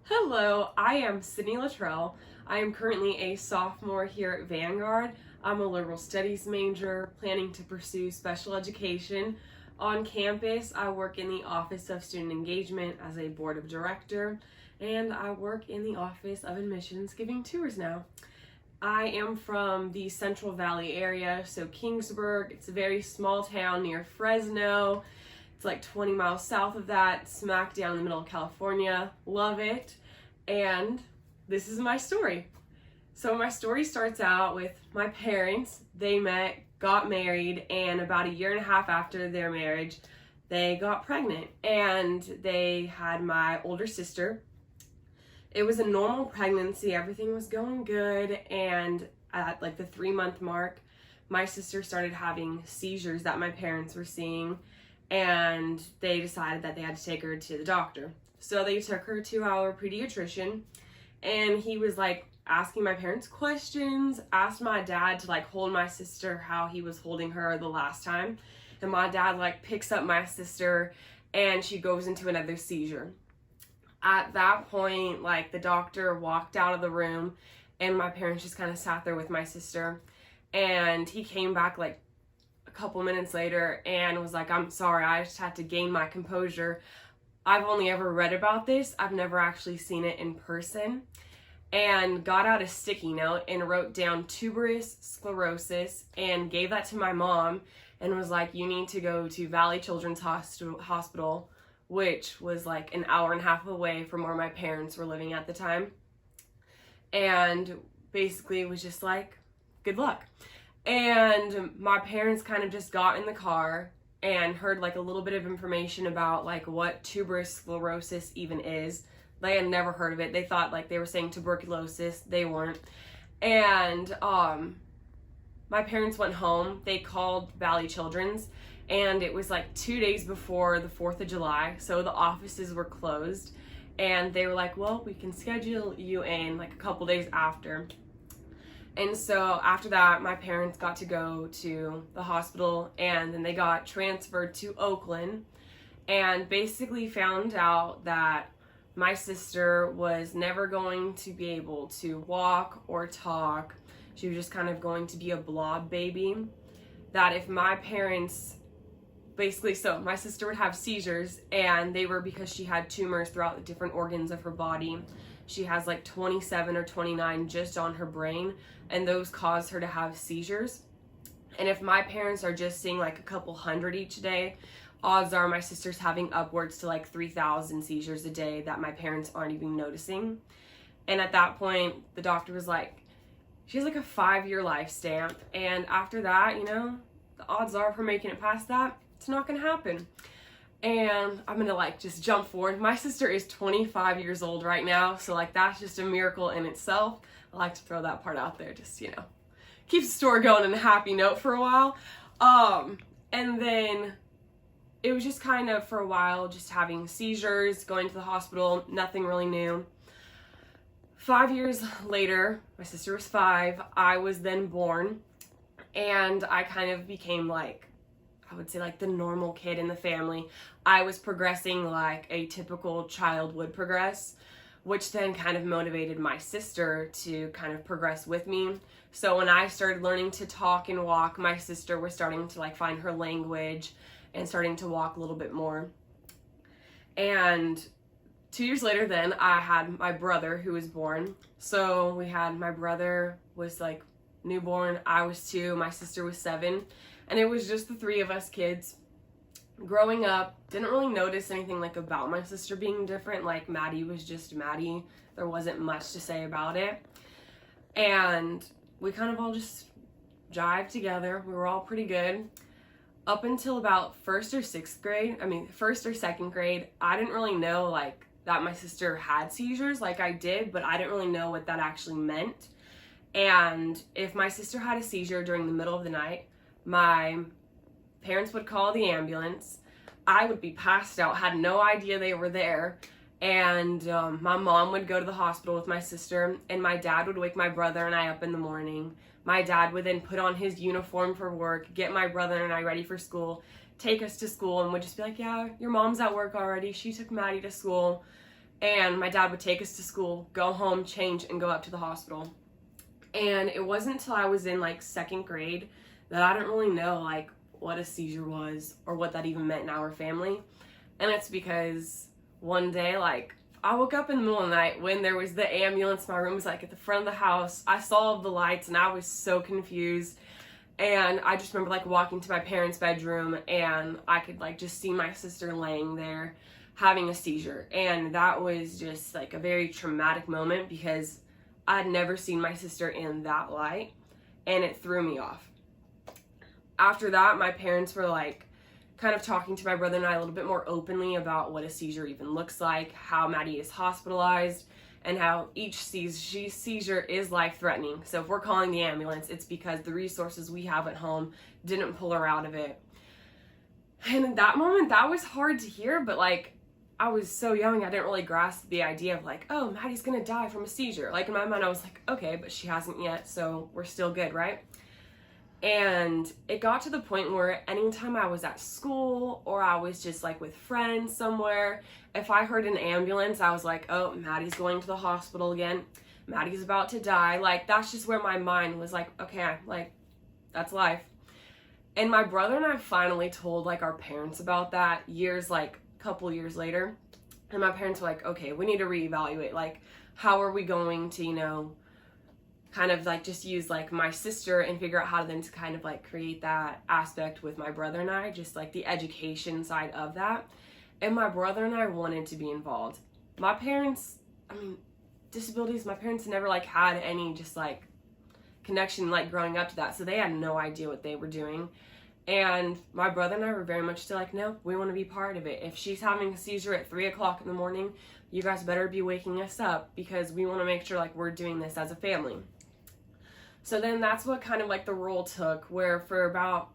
Hello, I am Sydney Luttrell. I am currently a sophomore here at Vanguard. I'm a liberal studies major, planning to pursue special education. On campus, I work in the Office of Student Engagement as a board of director, and I work in the Office of Admissions giving tours now. I am from the Central Valley area, so Kingsburg. It's a very small town near Fresno. It's like 20 miles south of that, smack down in the middle of California. Love it. And this is my story. So my story starts out with my parents. They met, got married, and about a year and a half after their marriage, they got pregnant. And they had my older sister. It was a normal pregnancy. Everything was going good. And at like the 3-month mark, my sister started having seizures that my parents were seeing. And they decided that they had to take her to the doctor. So they took her to our pediatrician, and he was like asking my parents questions, asked my dad to like hold my sister how he was holding her the last time. And my dad like picks up my sister and she goes into another seizure. At that point, like the doctor walked out of the room and my parents just kind of sat there with my sister, and he came back like couple minutes later and was like, "I'm sorry, I just had to gain my composure. I've only ever read about this. I've never actually seen it in person." And got out a sticky note and wrote down tuberous sclerosis and gave that to my mom and was like, "You need to go to Valley Children's Hospital, which was like an hour and a half away from where my parents were living at the time." And basically it was just like, good luck. And my parents kind of just got in the car and heard like a little bit of information about like what tuberous sclerosis even is. They had never heard of it. They thought like they were saying tuberculosis. They weren't. And my parents went home. They called Valley Children's, and it was like 2 days before the 4th of July. So the offices were closed, and they were like, "Well, we can schedule you in like a couple days after." And so after that, my parents got to go to the hospital, and then they got transferred to Oakland and basically found out that my sister was never going to be able to walk or talk. She was just kind of going to be a blob baby. That if my parents, so my sister would have seizures, and they were because she had tumors throughout the different organs of her body. She has like 27 or 29 just on her brain, and those cause her to have seizures. And if my parents are just seeing like a couple hundred each day, odds are my sister's having upwards to like 3,000 seizures a day that my parents aren't even noticing. And at that point, the doctor was like, "She has like a 5-year life stamp, and after that, the odds are of her making it past that, it's not gonna happen." And I'm gonna like just jump forward. My sister is 25 years old right now, so like that's just a miracle in itself. I like to throw that part out there, just keeps the story going on a happy note for a while. And then it was just kind of for a while just having seizures, going to the hospital, nothing really new. 5 years later, my sister was 5, I was then born, and I kind of became like, I would say like the normal kid in the family. I was progressing like a typical child would progress, which then kind of motivated my sister to kind of progress with me. So when I started learning to talk and walk, my sister was starting to like find her language and starting to walk a little bit more. And 2 years later then I had my brother who was born. So we had my brother was like newborn, I was 2, my sister was 7. And it was just the 3 of us kids. Growing up, didn't really notice anything like about my sister being different. Like Maddie was just Maddie. There wasn't much to say about it. And we kind of all just jived together. We were all pretty good. Up until about first or second grade, I didn't really know like that my sister had seizures. Like I did, but I didn't really know what that actually meant. And if my sister had a seizure during the middle of the night, my parents would call the ambulance. I would be passed out, had no idea they were there. And my mom would go to the hospital with my sister, and my dad would wake my brother and I up in the morning. My dad would then put on his uniform for work, get my brother and I ready for school, take us to school, and would just be like, "Yeah, your mom's at work already. She took Maddie to school." And my dad would take us to school, go home, change, and go up to the hospital. And it wasn't until I was in like second grade that I didn't really know like what a seizure was or what that even meant in our family. And it's because one day, like, I woke up in the middle of the night when there was the ambulance. My room was like at the front of the house. I saw the lights and I was so confused. And I just remember like walking to my parents' bedroom and I could like just see my sister laying there having a seizure. And that was just like a very traumatic moment because I'd never seen my sister in that light, and it threw me off. After that, my parents were like kind of talking to my brother and I a little bit more openly about what a seizure even looks like, how Maddie is hospitalized, and how each seizure is life-threatening. So if we're calling the ambulance, it's because the resources we have at home didn't pull her out of it. And in that moment, that was hard to hear, but like, I was so young, I didn't really grasp the idea of like, oh, Maddie's gonna die from a seizure. Like in my mind, I was like, okay, but she hasn't yet, so we're still good, right? And it got to the point where anytime I was at school or I was just like with friends somewhere, if I heard an ambulance, I was like, oh, Maddie's going to the hospital again. Maddie's about to die. Like, that's just where my mind was like, okay, like, that's life. And my brother and I finally told like our parents about that couple years later, and my parents were like, okay, we need to reevaluate, like, how are we going to, kind of like just use like my sister and figure out how to then to kind of like create that aspect with my brother and I, just like the education side of that. And my brother and I wanted to be involved. My parents, disabilities, my parents never like had any just like connection like growing up to that, so they had no idea what they were doing. And my brother and I were very much still like, no, we want to be part of it. If she's having a seizure at 3 o'clock in the morning, you guys better be waking us up because we want to make sure like we're doing this as a family. So then that's what kind of like the role took, where for about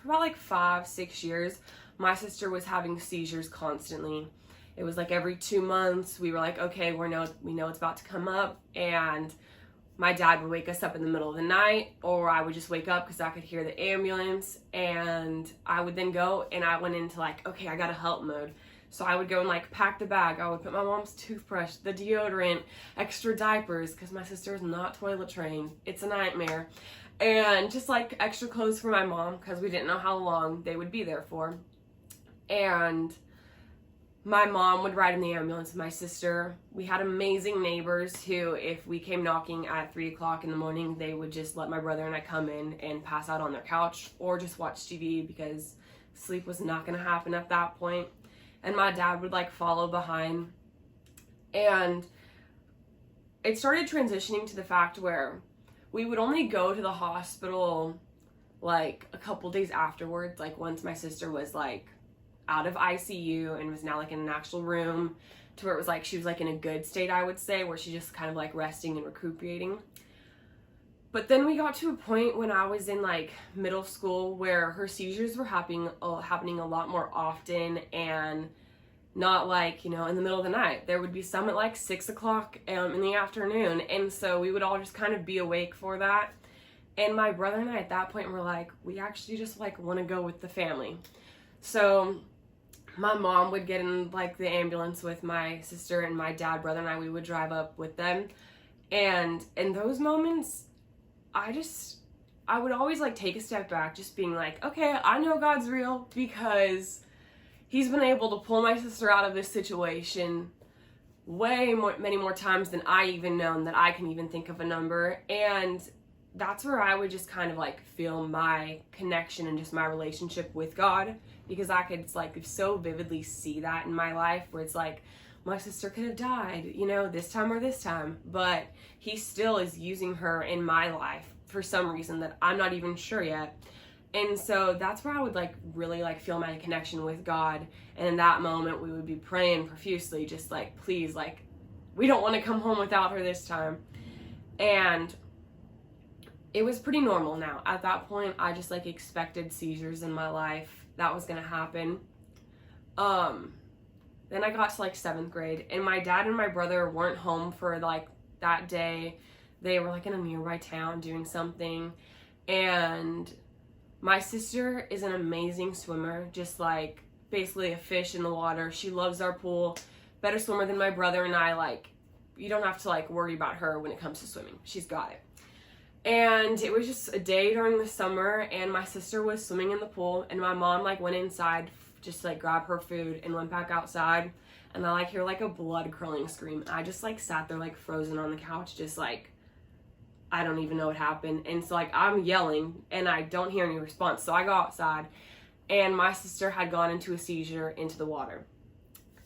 like 5-6 years, my sister was having seizures constantly. It was like every 2 months, we were like, okay, we know it's about to come up, and my dad would wake us up in the middle of the night, or I would just wake up because I could hear the ambulance, and I would then go and I went into like, okay, I gotta help mode. So I would go and like pack the bag. I would put my mom's toothbrush, the deodorant, extra diapers, because my sister is not toilet trained. It's a nightmare. And just like extra clothes for my mom because we didn't know how long they would be there for. And my mom would ride in the ambulance with my sister. We had amazing neighbors who, if we came knocking at 3 o'clock in the morning, they would just let my brother and I come in and pass out on their couch or just watch TV because sleep was not going to happen at that point. And my dad would like follow behind. And it started transitioning to the fact where we would only go to the hospital like a couple days afterwards, like once my sister was like out of ICU and was now like in an actual room, to where it was like she was like in a good state, I would say, where she just kind of like resting and recuperating. But then we got to a point when I was in like middle school where her seizures were happening a lot more often, and not like, in the middle of the night. There would be some at like 6 o'clock in the afternoon. And so we would all just kind of be awake for that. And my brother and I at that point were like, we actually just like want to go with the family. So my mom would get in like the ambulance with my sister, and my dad, brother, and we would drive up with them. And in those moments, I would always like take a step back, just being like, okay, I know God's real because He's been able to pull my sister out of this situation many more times than I even known that I can even think of a number. And that's where I would just kind of like feel my connection and just my relationship with God, because I could like so vividly see that in my life, where it's like my sister could have died, this time or this time, but He still is using her in my life for some reason that I'm not even sure yet. And so that's where I would like really like feel my connection with God. And in that moment, we would be praying profusely, just like, please, like, we don't want to come home without her this time. And it was pretty normal now. At that point, I just like expected seizures in my life. That was going to happen. Then I got to like 7th grade, and my dad and my brother weren't home for like that day. They were like in a nearby town doing something. And my sister is an amazing swimmer, just like basically a fish in the water. She loves our pool. better swimmer than my brother and I. Like, you don't have to like worry about her when it comes to swimming. She's got it. And it was just a day during the summer, and my sister was swimming in the pool, and my mom like went inside just to like grab her food and went back outside, and I like hear like a blood curdling scream. I just like sat there like frozen on the couch, just like, I don't even know what happened. And so like I'm yelling and I don't hear any response. So I go outside, and my sister had gone into a seizure into the water.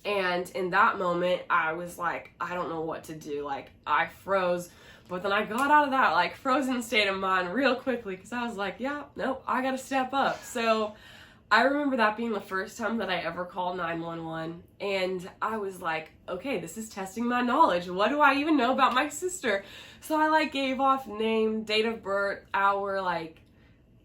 And in that moment, I was like, I don't know what to do. Like, I froze. But then I got out of that, like, frozen state of mind real quickly, because I was like, yeah, nope, I gotta step up. So I remember that being the first time that I ever called 911. And I was like, okay, this is testing my knowledge. What do I even know about my sister? So I, like, gave off name, date of birth, hour, like,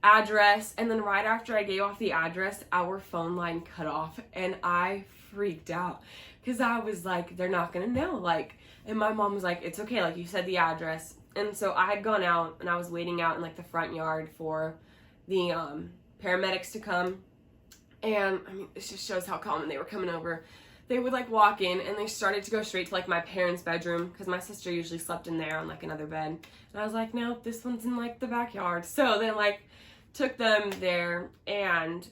address. And then right after I gave off the address, our phone line cut off. And I freaked out, because I was like, they're not gonna know, like. And my mom was like, it's okay, like, you said the address. And so I had gone out, and I was waiting out in like the front yard for the paramedics to come. And I mean, it just shows how common they were coming over. They would like walk in, and they started to go straight to like my parents' bedroom, because my sister usually slept in there on like another bed. And I was like, no, this one's in like the backyard. So they like took them there, and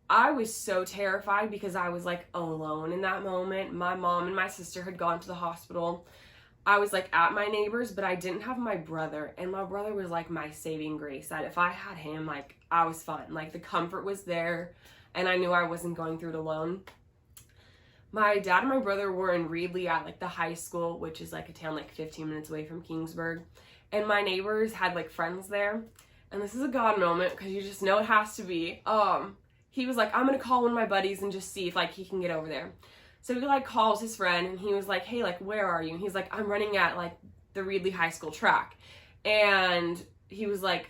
I was so terrified because I was like alone in that moment. My mom and my sister had gone to the hospital. I was like at my neighbor's, but I didn't have my brother, and my brother was like my saving grace. That if I had him, like, I was fine. Like, the comfort was there, and I knew I wasn't going through it alone. My dad and my brother were in Reedley at like the high school, which is like a town like 15 minutes away from Kingsburg, and my neighbors had like friends there. And this is a God moment, because you just know it has to be. He was like, I'm gonna call one of my buddies and just see if like he can get over there. So he like calls his friend, and he was like, hey, like, where are you? And he's like, I'm running at like the Reedley High School track. And he was like,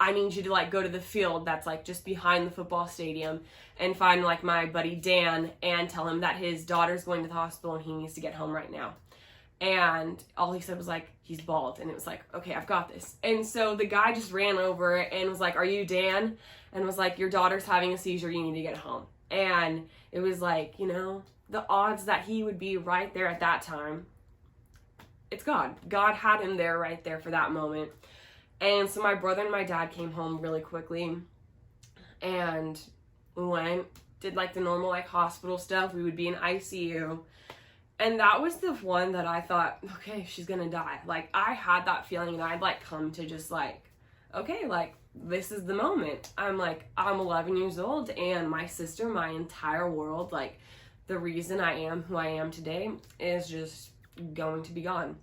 I need you to like go to the field that's like just behind the football stadium and find like my buddy Dan and tell him that his daughter's going to the hospital and he needs to get home right now. And all he said was like, he's bald. And it was like, okay, I've got this. And so the guy just ran over and was like, are you Dan? And was like, your daughter's having a seizure, you need to get home. And it was like, you know, the odds that he would be right there at that time, it's God. God had him there right there for that moment. And so my brother and my dad came home really quickly, and we went, did like the normal like hospital stuff. We would be in ICU. And that was the one that I thought, okay, she's gonna die. Like, I had that feeling, and I'd like come to just like, okay, like, this is the moment. I'm like, I'm 11 years old, and my sister, my entire world, like, the reason I am who I am today is just going to be gone.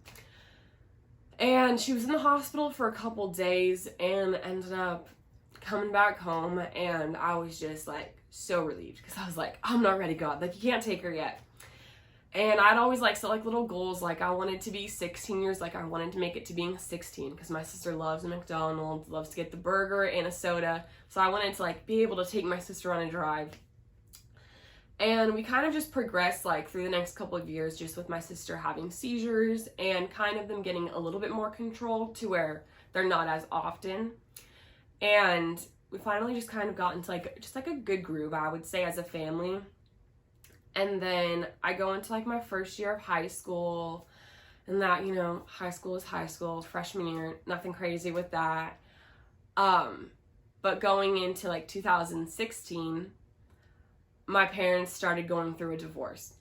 And she was in the hospital for a couple days and ended up coming back home, and I was just like so relieved, because I was like, I'm not ready, God, like, you can't take her yet. And I'd always like set like little goals, like I wanted to be 16 years, like I wanted to make it to being 16, because my sister loves McDonald's, loves to get the burger and a soda, so I wanted to like be able to take my sister on a drive. And we kind of just progressed like through the next couple of years, just with my sister having seizures and kind of them getting a little bit more control to where they're not as often. And we finally just kind of got into like just like a good groove, I would say, as a family. And then I go into like my first year of high school, and that, you know, high school is high school, freshman year, nothing crazy with that. But going into like 2016, my parents started going through a divorce.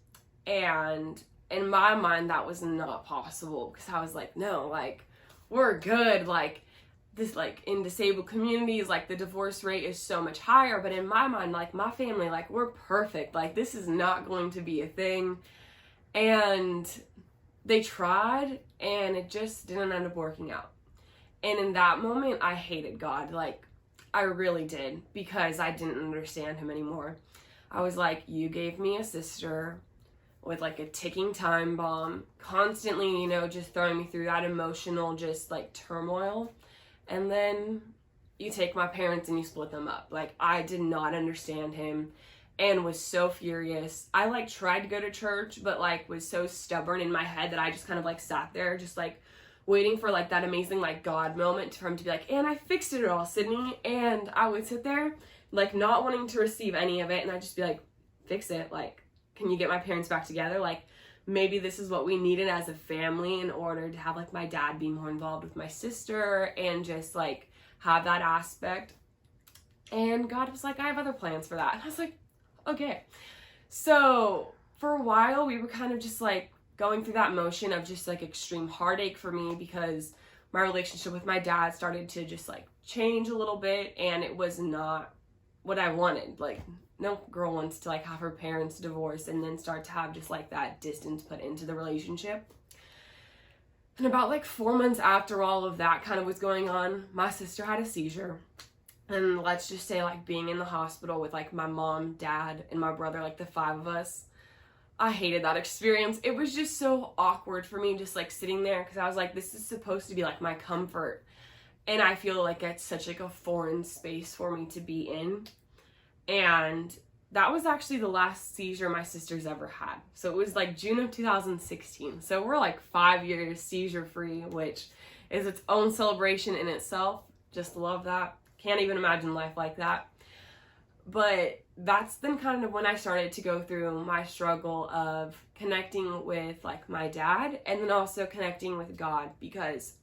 And in my mind, that was not possible, because I was like, no, like, we're good. Like, this, like, in disabled communities, like, the divorce rate is so much higher. But in my mind, like, my family, like, we're perfect. Like, this is not going to be a thing. And they tried, and it just didn't end up working out. And in that moment, I hated God. Like, I really did, because I didn't understand him anymore. I was like, you gave me a sister with like a ticking time bomb, constantly, you know, just throwing me through that emotional, just like turmoil. And then you take my parents and you split them up. Like, I did not understand him and was so furious. I like tried to go to church, but like was so stubborn in my head that I just kind of like sat there just like waiting for like that amazing like God moment for him to be like, and I fixed it all, Sydney. And I would sit there like not wanting to receive any of it, and I'd just be like, fix it, like, can you get my parents back together? Like, maybe this is what we needed as a family in order to have like my dad be more involved with my sister and just like have that aspect. And God was like, I have other plans for that. And I was like, okay. So for a while we were kind of just like going through that motion of just like extreme heartache for me, because my relationship with my dad started to just like change a little bit, and it was not what I wanted. Like, no girl wants to like have her parents divorce and then start to have just like that distance put into the relationship. And about like 4 months after all of that kind of was going on, my sister had a seizure. And let's just say like being in the hospital with like my mom, dad, and my brother, like the 5 of us, I hated that experience. It was just so awkward for me just like sitting there, because I was like, this is supposed to be like my comfort. And I feel like it's such like a foreign space for me to be in. And that was actually the last seizure my sister's ever had. So it was like June of 2016. So we're like 5 years seizure free, which is its own celebration in itself. Just love that. Can't even imagine life like that. But that's then kind of when I started to go through my struggle of connecting with like my dad, and then also connecting with God, because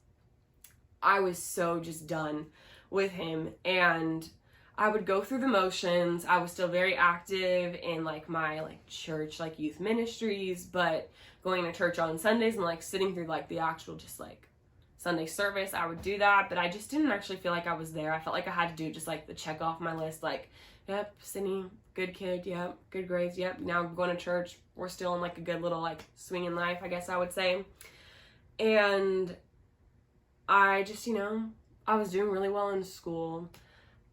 I was so just done with him. And I would go through the motions. I was still very active in like my like church, like youth ministries, but going to church on Sundays and like sitting through like the actual just like Sunday service, I would do that. But I just didn't actually feel like I was there. I felt like I had to do just like the check off my list, like, yep, Sydney, good kid, yep, good grades, yep, now I'm going to church. We're still in like a good little like swing in life, I guess I would say. And I just, I was doing really well in school.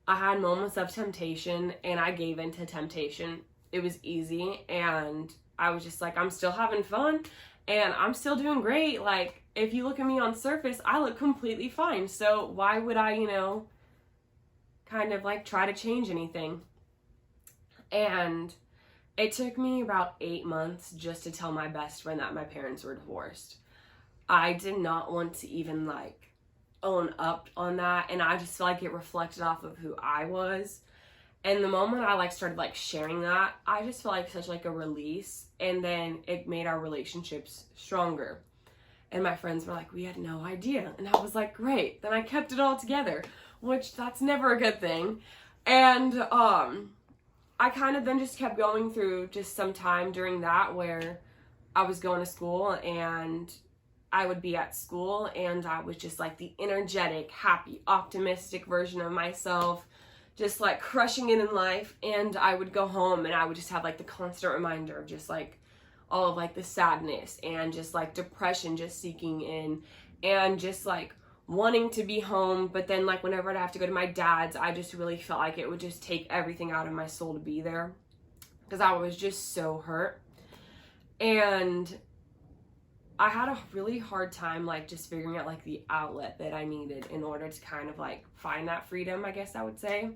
I had moments of temptation, and I gave in to temptation. It was easy, and I was just like, I'm still having fun, and I'm still doing great. Like, if you look at me on surface, I look completely fine. So why would I, kind of like try to change anything? And it took me about 8 months just to tell my best friend that my parents were divorced. I did not want to even like own up on that, and I just feel like it reflected off of who I was. And the moment I like started like sharing that, I just felt like such like a release, and then it made our relationships stronger. And my friends were like, we had no idea. And I was like, great. Then I kept it all together, which that's never a good thing. And I kind of then just kept going through just some time during that where I was going to school, and I would be at school, and I was just like the energetic, happy, optimistic version of myself, just like crushing it in life. And I would go home, and I would just have like the constant reminder of just like all of like the sadness and just like depression just seeking in, and just like wanting to be home. But then like whenever I'd have to go to my dad's, I just really felt like it would just take everything out of my soul to be there, because I was just so hurt. And I had a really hard time like just figuring out like the outlet that I needed in order to kind of like find that freedom, I guess I would say.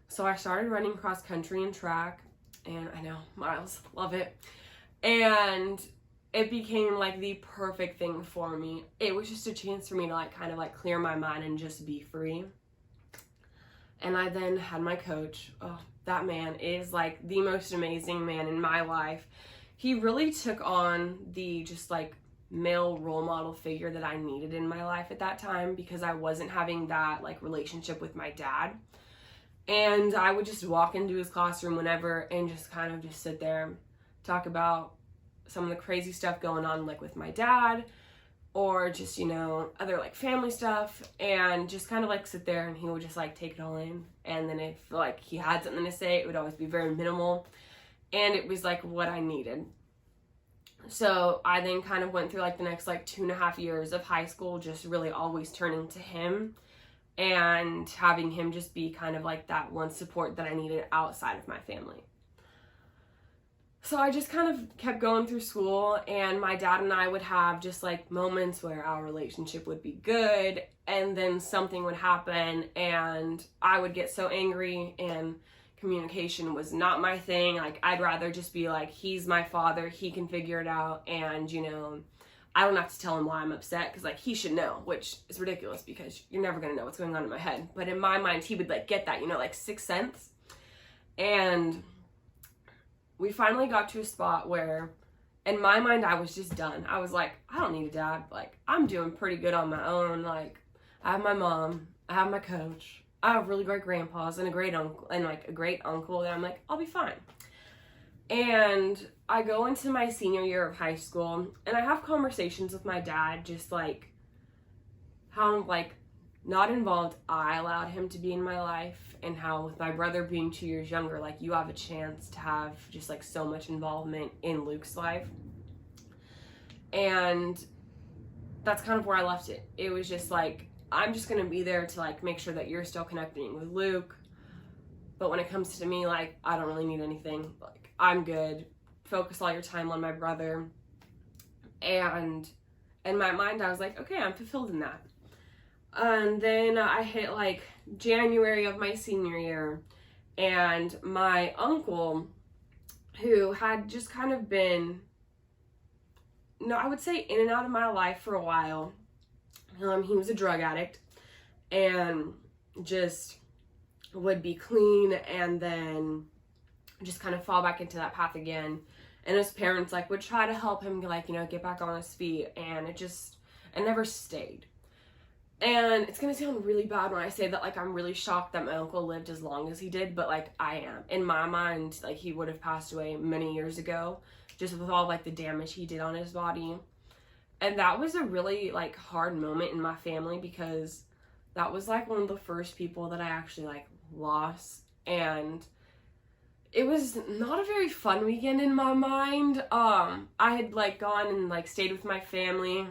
So I started running cross country and track, and I know, miles, love it. And it became like the perfect thing for me. It was just a chance for me to like kind of like clear my mind and just be free. And I then had my coach. Oh, that man is like the most amazing man in my life. He really took on the just like male role model figure that I needed in my life at that time, because I wasn't having that like relationship with my dad. And I would just walk into his classroom whenever and just kind of just sit there, talk about some of the crazy stuff going on like with my dad, or just, other like family stuff, and just kind of like sit there, and he would just like take it all in. And then if like he had something to say, it would always be very minimal, and it was like what I needed. So I then kind of went through like the next like 2.5 years of high school, just really always turning to him and having him just be kind of like that one support that I needed outside of my family. So I just kind of kept going through school, and my dad and I would have just like moments where our relationship would be good, and then something would happen and I would get so angry, and communication was not my thing. Like, I'd rather just be like, he's my father, he can figure it out, and I don't have to tell him why I'm upset, because like he should know, which is ridiculous because you're never gonna know what's going on in my head. But in my mind, he would like get that, like sixth sense. And we finally got to a spot where in my mind, I was just done. I was like, I don't need a dad. Like, I'm doing pretty good on my own. Like, I have my mom, I have my coach, I have really great grandpas and a great uncle and like a great uncle that I'm like, I'll be fine. And I go into my senior year of high school and I have conversations with my dad, just like how like not involved I allowed him to be in my life, and how with my brother being 2 years younger, like you have a chance to have just like so much involvement in Luke's life. And that's kind of where I left it. It was just like, I'm just gonna be there to like make sure that you're still connecting with Luke, but when it comes to me, like I don't really need anything. Like I'm good. Focus all your time on my brother. And in my mind, I was like, okay, I'm fulfilled in that. And then I hit like January of my senior year, and my uncle, who had just kind of been, I would say in and out of my life for a while. He was a drug addict and just would be clean and then just kind of fall back into that path again. And his parents like would try to help him like, get back on his feet, and it never stayed. And it's gonna sound really bad when I say that, like I'm really shocked that my uncle lived as long as he did, but like I am. In my mind, like he would have passed away many years ago, just with all like the damage he did on his body. And that was a really like hard moment in my family, because that was like one of the first people that I actually like lost. And it was not a very fun weekend in my mind. I had like gone and like stayed with my family,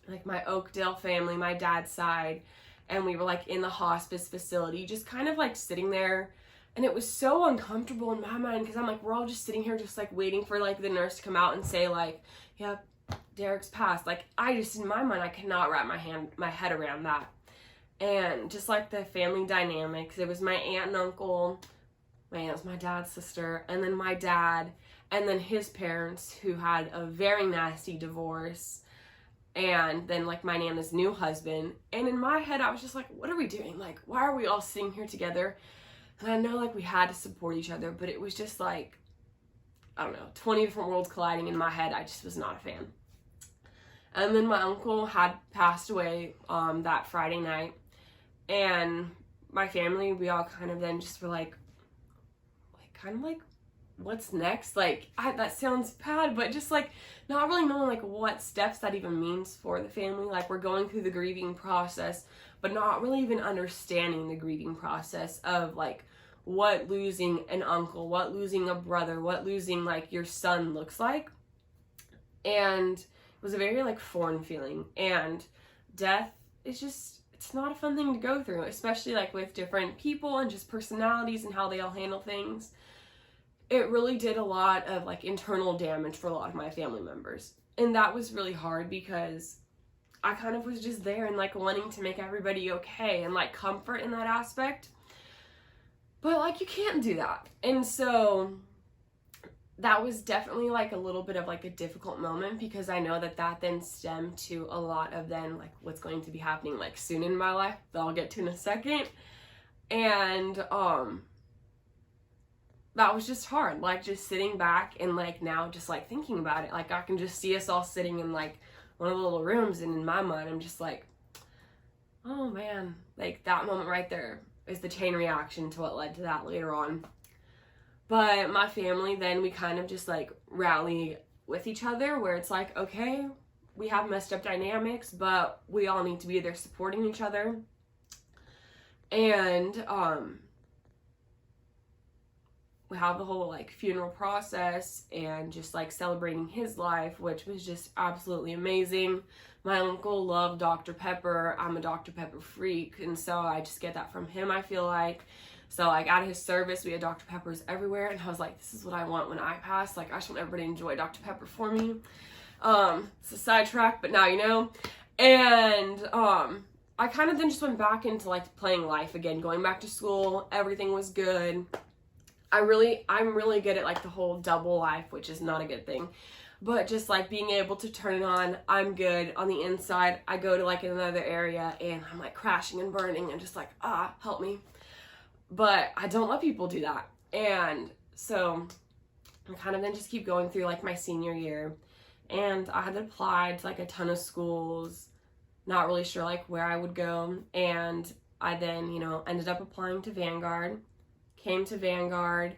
like my Oakdale family, my dad's side, and we were like in the hospice facility, just kind of like sitting there. And it was so uncomfortable in my mind, because I'm like, we're all just sitting here just like waiting for like the nurse to come out and say like, yep, Derek's passed. Like I just, in my mind, I cannot wrap my head around that. And just like the family dynamics, it was my aunt and uncle, my aunt was my dad's sister, and then my dad, and then his parents, who had a very nasty divorce, and then like my Nana's new husband. And in my head, I was just like, what are we doing? Like, why are we all sitting here together? And I know like we had to support each other, but it was just like, I don't know, 20 different worlds colliding in my head. I just was not a fan. And then my uncle had passed away that Friday night, and my family, we all kind of then just were like kind of like, what's next? Like, that sounds bad, but just like not really knowing like what steps that even means for the family. Like we're going through the grieving process, but not really even understanding the grieving process of like what losing an uncle, what losing a brother, what losing like your son looks like. And it was a very like foreign feeling. And death is just, it's not a fun thing to go through, especially like with different people and just personalities and how they all handle things. It really did a lot of like internal damage for a lot of my family members. And that was really hard, because I kind of was just there and like wanting to make everybody okay and like comfort in that aspect. But like you can't do that. And so that was definitely like a little bit of like a difficult moment, because I know that then stemmed to a lot of then like what's going to be happening like soon in my life that I'll get to in a second. And that was just hard, like just sitting back and like now just like thinking about it, like I can just see us all sitting in like one of the little rooms, and in my mind I'm just like, oh man, like that moment right there is the chain reaction to what led to that later on. But my family, then we kind of just like rally with each other, where it's like, okay, we have messed up dynamics, but we all need to be there supporting each other. And we have the whole like funeral process and just like celebrating his life, which was just absolutely amazing. My uncle loved Dr. Pepper. I'm a Dr. Pepper freak, and so I just get that from him, I feel like. So like at his service, we had Dr. Peppers everywhere, and I was like, this is what I want when I pass. Like I just want everybody to enjoy Dr. Pepper for me. It's a sidetrack, but now you know. And I kind of then just went back into like playing life again, going back to school. Everything was good. I'm really good at like the whole double life, which is not a good thing. But just like being able to turn it on, I'm good. On the inside, I go to like another area and I'm like crashing and burning and just like, help me. But I don't let people do that. And so and kind of then just keep going through like my senior year. And I had applied to like a ton of schools, not really sure like where I would go. And I then, ended up applying to Vanguard, came to Vanguard,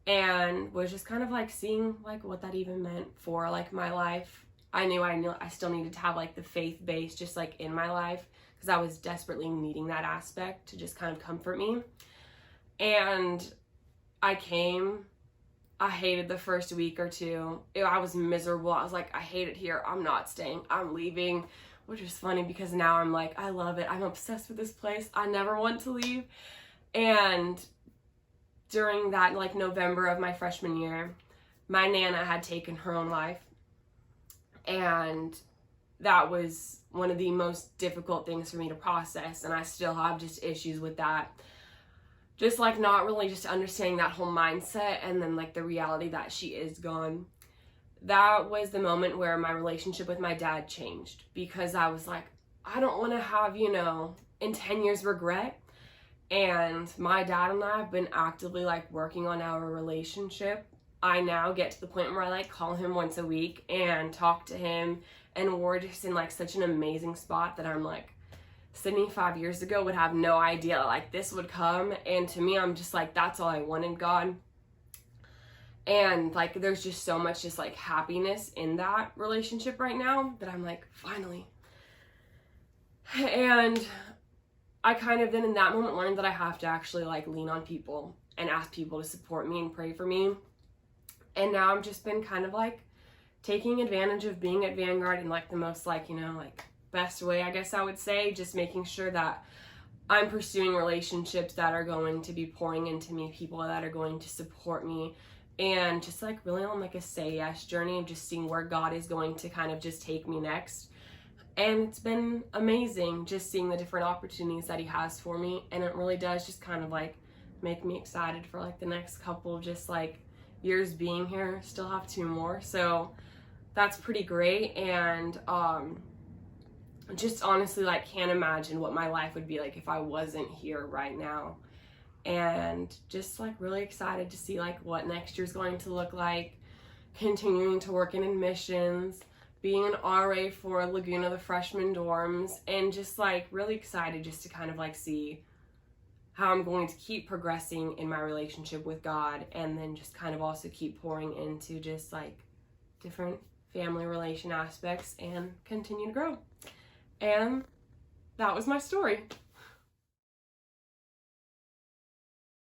and was just kind of like seeing like what that even meant for like my life. I knew I still needed to have like the faith base just like in my life, because I was desperately needing that aspect to just kind of comfort me. And I came. I hated the first week or two. I was miserable. I was like, I hate it here. I'm not staying. I'm leaving. Which is funny because now I'm like, I love it. I'm obsessed with this place. I never want to leave. And during that like November of my freshman year, my Nana had taken her own life. And that was one of the most difficult things for me to process. And I still have just issues with that. Just like not really just understanding that whole mindset, and then like the reality that she is gone. That was the moment where my relationship with my dad changed, because I was like, I don't want to have, in 10 years regret. And my dad and I have been actively like working on our relationship. I now get to the point where I like call him once a week and talk to him, and we're just in like such an amazing spot that I'm like, Sydney 5 years ago would have no idea like this would come. And to me, I'm just like, that's all I wanted, God. And like, there's just so much just like happiness in that relationship right now that I'm like, finally. And I kind of then in that moment learned that I have to actually like lean on people and ask people to support me and pray for me. And now I've just been kind of like taking advantage of being at Vanguard in like the most like, like best way, I guess I would say, just making sure that I'm pursuing relationships that are going to be pouring into me, people that are going to support me, and just like really on like a say yes journey of just seeing where God is going to kind of just take me next. And it's been amazing just seeing the different opportunities that he has for me, and it really does just kind of like make me excited for like the next couple of just like years being here. Still have 2 more, so that's pretty great. And just honestly like can't imagine what my life would be like if I wasn't here right now. And just like really excited to see like what next year's going to look like, continuing to work in admissions, being an RA for Laguna, the freshman dorms, and just like really excited just to kind of like see how I'm going to keep progressing in my relationship with God, and then just kind of also keep pouring into just like different family relation aspects and continue to grow. And that was my story.